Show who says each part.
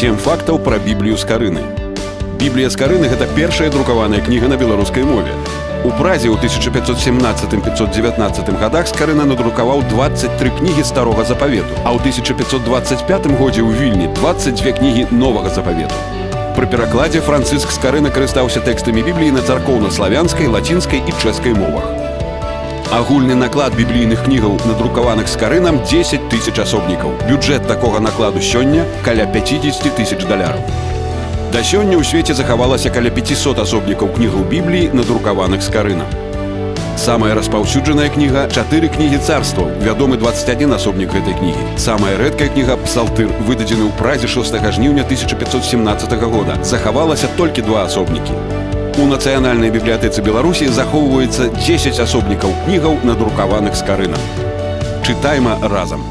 Speaker 1: 7 фактаў пра Біблію з Карыны. Біблія з Карыны – гэта першая друкаваная кніга на беларускай мове. У Празе ў 1517-519 годах Скарына надрукаваў 23 кнігі Старога Запавету, а ў 1525 годзе ў Вільні 22 кнігі Новага Запавету. Пры перакладзе Францыск Скарына карыстаўся тэкстамі Бібліі на царкоўна-славянскай, лацінскай і чэшскай мовах. Агульны наклад біблійных кнігаў, надрукаваных Скарынам, 10 000 асобнікаў. Бюджэт такога накладу сёння – каля $50 000. Да сёння ў свеце захавалася каля 500 асобнікаў кнігаў Бібліі, надрукаваных Скарынам. Самая распаўсюджаная кніга – 4 кнігі царстваў, вядомы 21 асобнік гэтай кнігі. Самая рэдкая кніга – Псалтыр, выдадзены ў Празе 6 жніўня 1517 года. Захавалася толькі 2 асобнікі. У Нацыянальнай бібліятэцы Беларусі захоўваецца 10 асобнікаў кнігаў, надрукаваных Скарынам. Чытайма разам!